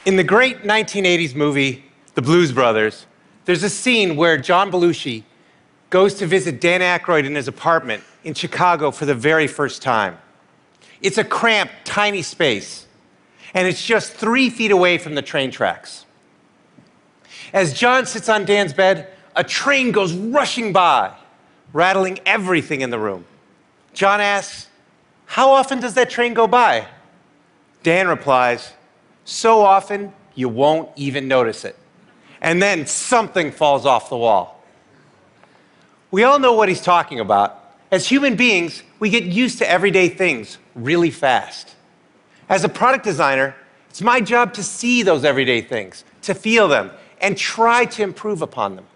In the great 1980s movie, The Blues Brothers, there's a scene where John Belushi goes to visit Dan Aykroyd in his apartment in Chicago for the very first time. It's a cramped, tiny space, and it's just 3 feet away from the train tracks. As John sits on Dan's bed, a train goes rushing by, rattling everything in the room. John asks, "How often does that train go by?" Dan replies, "So often, you won't even notice it." And then something falls off the wall. We all know what he's talking about. As human beings, we get used to everyday things really fast. As a product designer, it's my job to see those everyday things, to feel them, and try to improve upon them.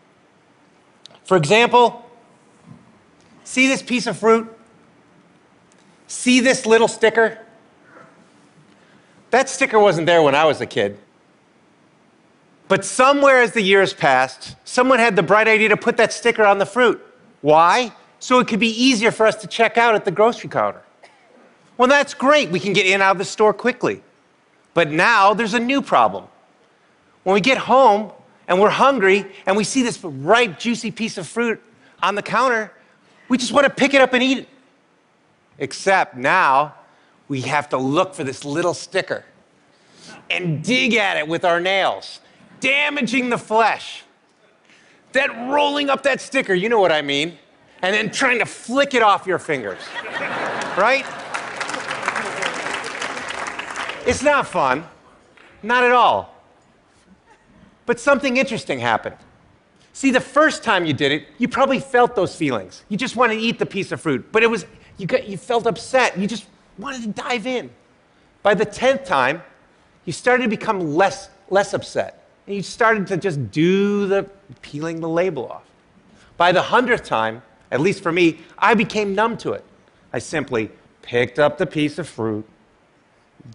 For example, see this piece of fruit? See this little sticker? That sticker wasn't there when I was a kid. But somewhere as the years passed, someone had the bright idea to put that sticker on the fruit. Why? So it could be easier for us to check out at the grocery counter. Well, that's great. We can get in and out of the store quickly. But now there's a new problem. When we get home and we're hungry and we see this ripe, juicy piece of fruit on the counter, we just want to pick it up and eat it. Except now we have to look for this little sticker and dig at it with our nails, damaging the flesh. Then rolling up that sticker, you know what I mean, and then trying to flick it off your fingers, right? It's not fun, not at all. But something interesting happened. See, the first time you did it, you probably felt those feelings. You just wanted to eat the piece of fruit, but you felt upset. You just wanted to dive in. By the 10th time, you started to become less upset. And you started to just do the peeling the label off. By the 100th time, at least for me, I became numb to it. I simply picked up the piece of fruit,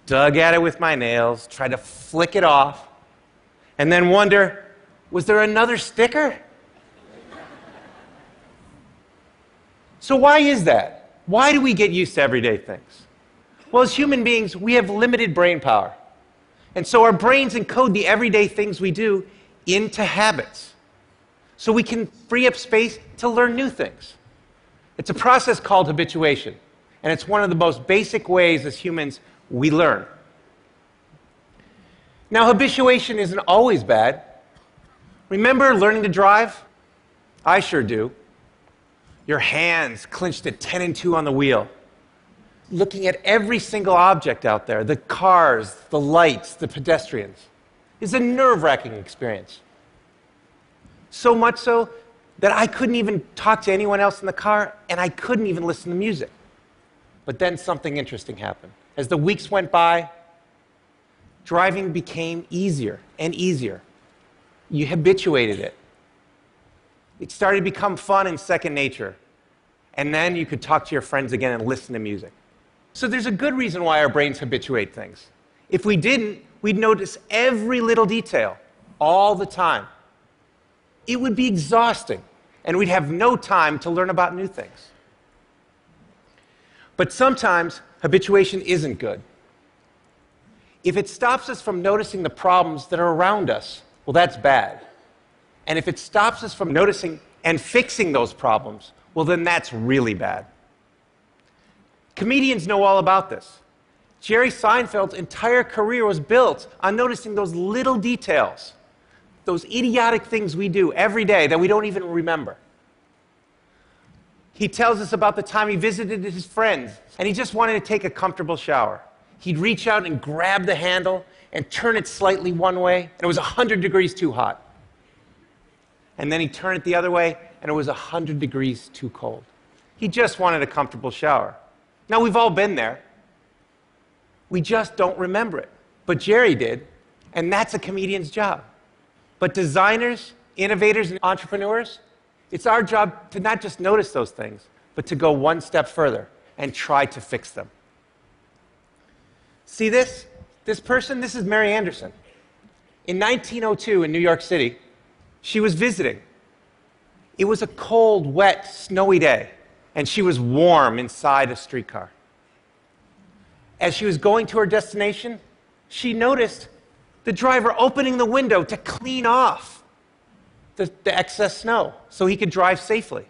dug at it with my nails, tried to flick it off, and then wonder, was there another sticker? So why is that? Why do we get used to everyday things? Well, as human beings, we have limited brain power. And so our brains encode the everyday things we do into habits. So we can free up space to learn new things. It's a process called habituation. And it's one of the most basic ways as humans we learn. Now, habituation isn't always bad. Remember learning to drive? I sure do. Your hands clenched at 10 and 2 on the wheel, looking at every single object out there, the cars, the lights, the pedestrians, is a nerve-wracking experience. So much so that I couldn't even talk to anyone else in the car, and I couldn't even listen to music. But then something interesting happened. As the weeks went by, driving became easier and easier. You habituated it. It started to become fun and second nature. And then you could talk to your friends again and listen to music. So there's a good reason why our brains habituate things. If we didn't, we'd notice every little detail all the time. It would be exhausting, and we'd have no time to learn about new things. But sometimes habituation isn't good. If it stops us from noticing the problems that are around us, well, that's bad. And if it stops us from noticing and fixing those problems, well, then that's really bad. Comedians know all about this. Jerry Seinfeld's entire career was built on noticing those little details, those idiotic things we do every day that we don't even remember. He tells us about the time he visited his friends, and he just wanted to take a comfortable shower. He'd reach out and grab the handle and turn it slightly one way, and it was 100 degrees too hot. And then he'd turn it the other way, and it was 100 degrees too cold. He just wanted a comfortable shower. Now, we've all been there. We just don't remember it. But Jerry did, and that's a comedian's job. But designers, innovators, and entrepreneurs, it's our job to not just notice those things, but to go one step further and try to fix them. See this? This person? This is Mary Anderson. In 1902 in New York City, she was visiting. It was a cold, wet, snowy day, and she was warm inside a streetcar. As she was going to her destination, she noticed the driver opening the window to clean off the excess snow so he could drive safely.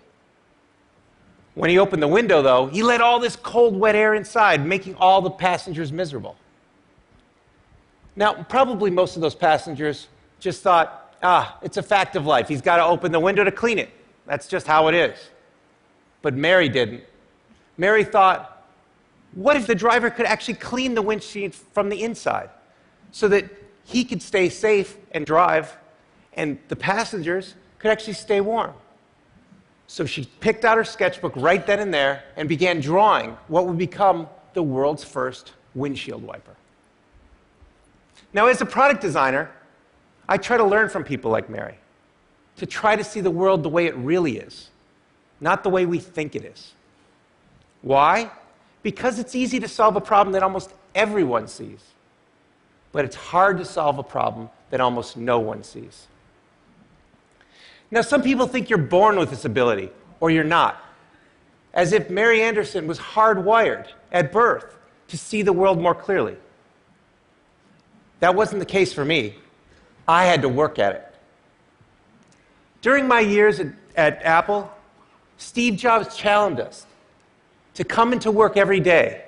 When he opened the window, though, he let all this cold, wet air inside, making all the passengers miserable. Now, probably most of those passengers just thought, it's a fact of life. He's got to open the window to clean it. That's just how it is. But Mary didn't. Mary thought, what if the driver could actually clean the windshield from the inside so that he could stay safe and drive, and the passengers could actually stay warm? So she picked out her sketchbook right then and there and began drawing what would become the world's first windshield wiper. Now, as a product designer, I try to learn from people like Mary, to try to see the world the way it really is, not the way we think it is. Why? Because it's easy to solve a problem that almost everyone sees, but it's hard to solve a problem that almost no one sees. Now, some people think you're born with this ability, or you're not, as if Mary Anderson was hardwired at birth to see the world more clearly. That wasn't the case for me. I had to work at it. During my years at Apple, Steve Jobs challenged us to come into work every day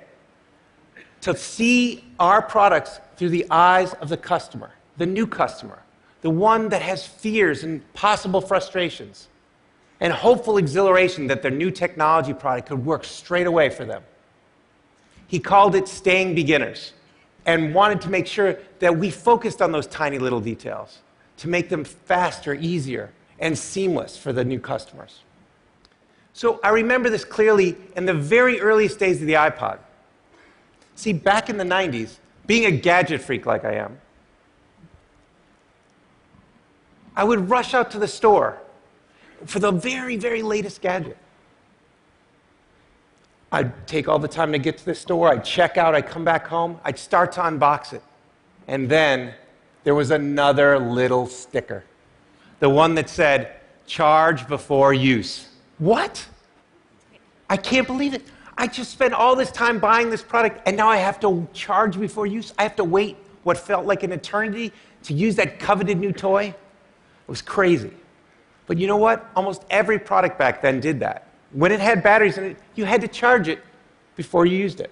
to see our products through the eyes of the customer, the new customer, the one that has fears and possible frustrations, and hopeful exhilaration that their new technology product could work straight away for them. He called it staying beginners and wanted to make sure that we focused on those tiny little details to make them faster, easier, and seamless for the new customers. So I remember this clearly in the very earliest days of the iPod. See, back in the 90s, being a gadget freak like I am, I would rush out to the store for the very, very latest gadget. I'd take all the time to get to the store, I'd check out, I'd come back home, I'd start to unbox it. And then there was another little sticker. The one that said, charge before use. What? I can't believe it. I just spent all this time buying this product, and now I have to charge before use? I have to wait what felt like an eternity to use that coveted new toy? It was crazy. But you know what? Almost every product back then did that. When it had batteries in it, you had to charge it before you used it.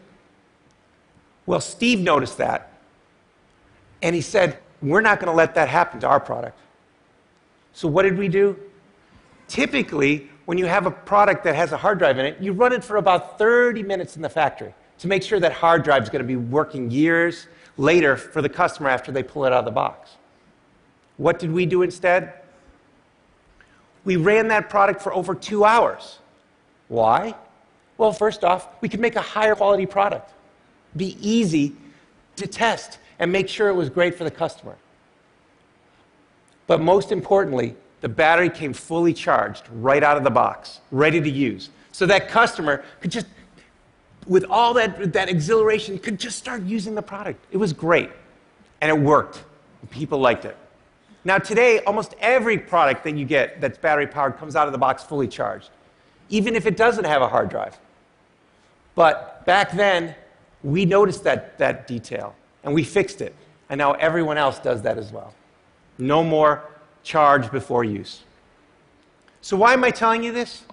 Well, Steve noticed that, and he said, we're not going to let that happen to our product. So what did we do? Typically, when you have a product that has a hard drive in it, you run it for about 30 minutes in the factory to make sure that hard drive is going to be working years later for the customer after they pull it out of the box. What did we do instead? We ran that product for over 2 hours. Why? Well, first off, we could make a higher quality product, be easy to test, and make sure it was great for the customer. But most importantly, the battery came fully charged right out of the box, ready to use. So that customer could just, with all that exhilaration, could just start using the product. It was great, and it worked. People liked it. Now today, almost every product that you get that's battery-powered comes out of the box fully charged, even if it doesn't have a hard drive. But back then, we noticed that detail, and we fixed it. And now everyone else does that as well. No more charge before use. So why am I telling you this?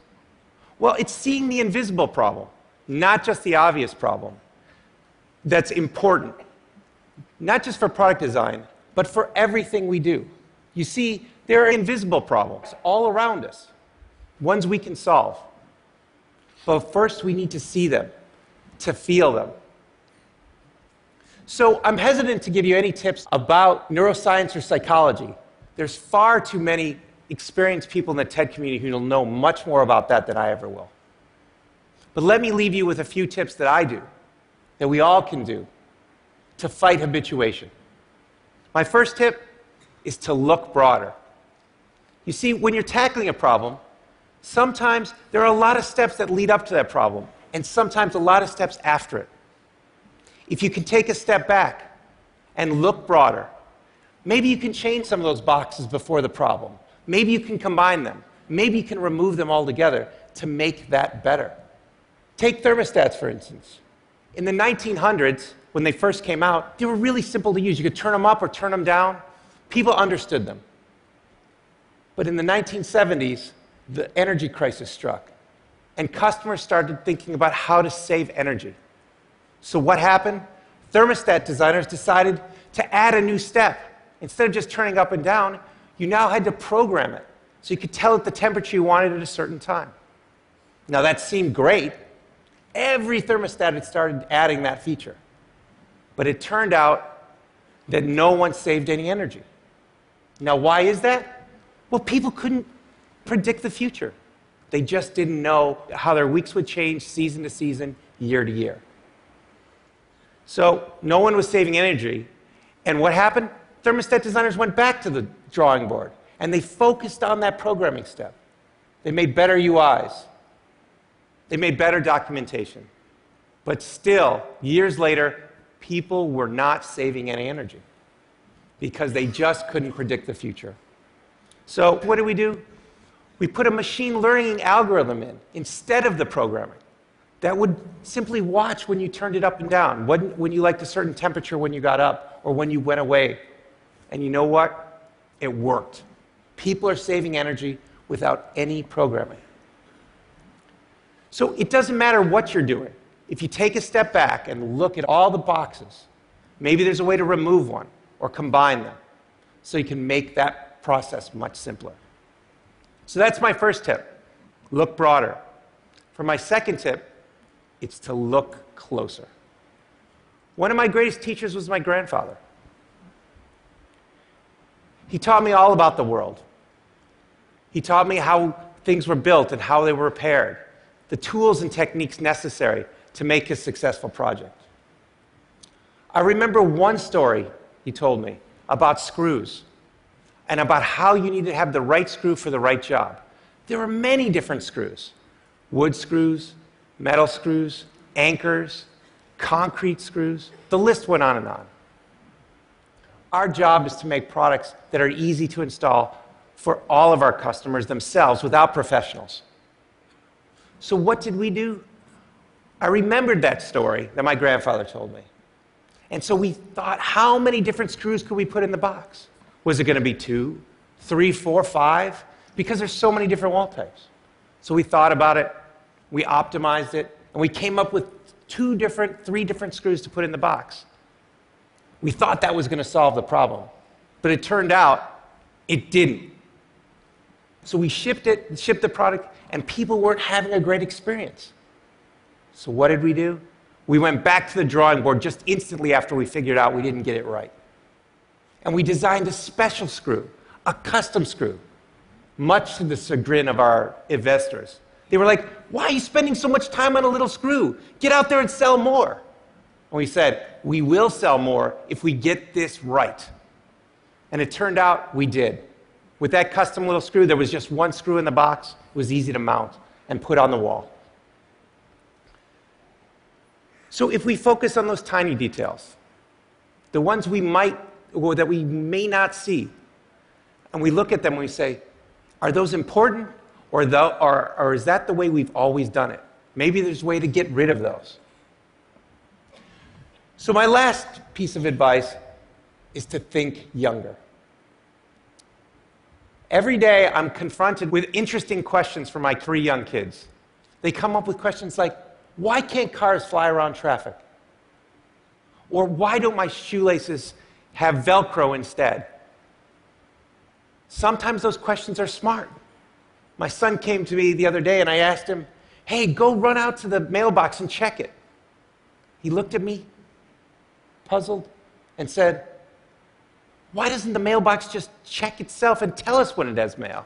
Well, it's seeing the invisible problem, not just the obvious problem, that's important, not just for product design, but for everything we do. You see, there are invisible problems all around us, ones we can solve. But first, we need to see them, to feel them. So I'm hesitant to give you any tips about neuroscience or psychology. There's far too many experienced people in the TED community who will know much more about that than I ever will. But let me leave you with a few tips that I do, that we all can do, to fight habituation. My first tip is to look broader. You see, when you're tackling a problem, sometimes there are a lot of steps that lead up to that problem, and sometimes a lot of steps after it. If you can take a step back and look broader, maybe you can change some of those boxes before the problem. Maybe you can combine them. Maybe you can remove them altogether to make that better. Take thermostats, for instance. In the 1900s, when they first came out, they were really simple to use. You could turn them up or turn them down. People understood them. But in the 1970s, the energy crisis struck, and customers started thinking about how to save energy. So what happened? Thermostat designers decided to add a new step. Instead of just turning up and down, you now had to program it, so you could tell it the temperature you wanted at a certain time. Now that seemed great. Every thermostat had started adding that feature. But it turned out that no one saved any energy. Now why is that? Well, people couldn't predict the future. They just didn't know how their weeks would change season to season, year to year. So no one was saving energy. And what happened? Thermostat designers went back to the drawing board, and they focused on that programming step. They made better UIs. They made better documentation. But still, years later, people were not saving any energy because they just couldn't predict the future. So what do? We put a machine learning algorithm in instead of the programming that would simply watch when you turned it up and down, when you liked a certain temperature when you got up or when you went away. And you know what? It worked. People are saving energy without any programming. So it doesn't matter what you're doing. If you take a step back and look at all the boxes, maybe there's a way to remove one or combine them so you can make that process much simpler. So that's my first tip. Look broader. For my second tip, it's to look closer. One of my greatest teachers was my grandfather. He taught me all about the world. He taught me how things were built and how they were repaired, the tools and techniques necessary to make a successful project. I remember one story he told me about screws and about how you need to have the right screw for the right job. There are many different screws: wood screws, metal screws, anchors, concrete screws. The list went on and on. Our job is to make products that are easy to install for all of our customers themselves without professionals. So what did we do? I remembered that story that my grandfather told me. And so we thought, how many different screws could we put in the box? Was it going to be 2, 3, 4, 5? Because there's so many different wall types. So we thought about it, we optimized it, and we came up with 3 different screws to put in the box. We thought that was going to solve the problem, but it turned out it didn't. So we shipped the product, and people weren't having a great experience. So what did we do? We went back to the drawing board just instantly after we figured out we didn't get it right. And we designed a special screw, a custom screw, much to the chagrin of our investors. They were like, "Why are you spending so much time on a little screw? Get out there and sell more." And we said, "We will sell more if we get this right." And it turned out we did. With that custom little screw, there was just one screw in the box. It was easy to mount and put on the wall. So if we focus on those tiny details, the ones that we may not see, and we look at them and we say, are those important, or is that the way we've always done it? Maybe there's a way to get rid of those. So my last piece of advice is to think younger. Every day I'm confronted with interesting questions from my 3 young kids. They come up with questions like, why can't cars fly around traffic? Or why don't my shoelaces have Velcro instead? Sometimes those questions are smart. My son came to me the other day and I asked him, "Hey, go run out to the mailbox and check it." He looked at me, puzzled, and said, "Why doesn't the mailbox just check itself and tell us when it has mail?"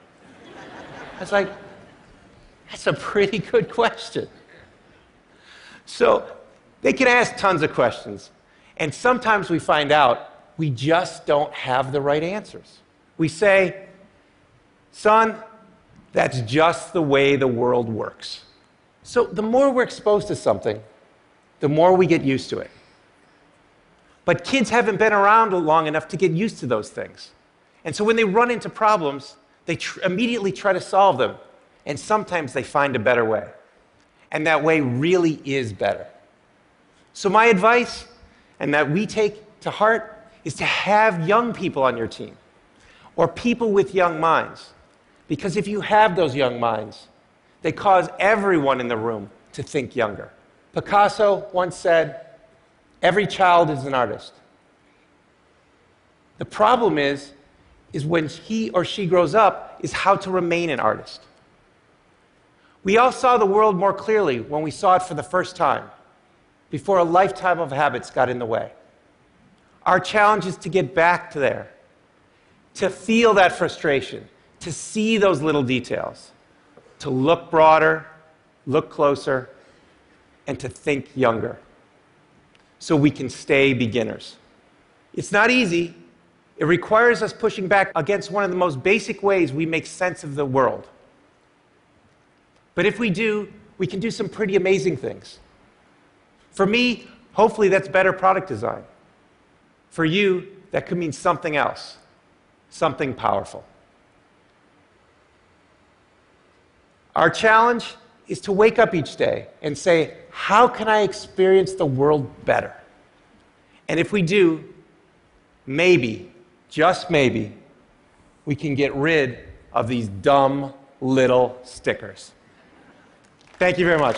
I was like, that's a pretty good question. So they can ask tons of questions. And sometimes we find out we just don't have the right answers. We say, "Son, that's just the way the world works." So the more we're exposed to something, the more we get used to it. But kids haven't been around long enough to get used to those things. And so when they run into problems, they immediately try to solve them. And sometimes they find a better way. And that way really is better. So my advice, and that we take to heart is to have young people on your team, or people with young minds. Because if you have those young minds, they cause everyone in the room to think younger. Picasso once said, "Every child is an artist." The problem is when he or she grows up, is how to remain an artist. We all saw the world more clearly when we saw it for the first time, before a lifetime of habits got in the way. Our challenge is to get back to there, to feel that frustration, to see those little details, to look broader, look closer, and to think younger, so we can stay beginners. It's not easy. It requires us pushing back against one of the most basic ways we make sense of the world. But if we do, we can do some pretty amazing things. For me, hopefully that's better product design. For you, that could mean something else, something powerful. Our challenge is to wake up each day and say, how can I experience the world better? And if we do, maybe, just maybe, we can get rid of these dumb little stickers. Thank you very much.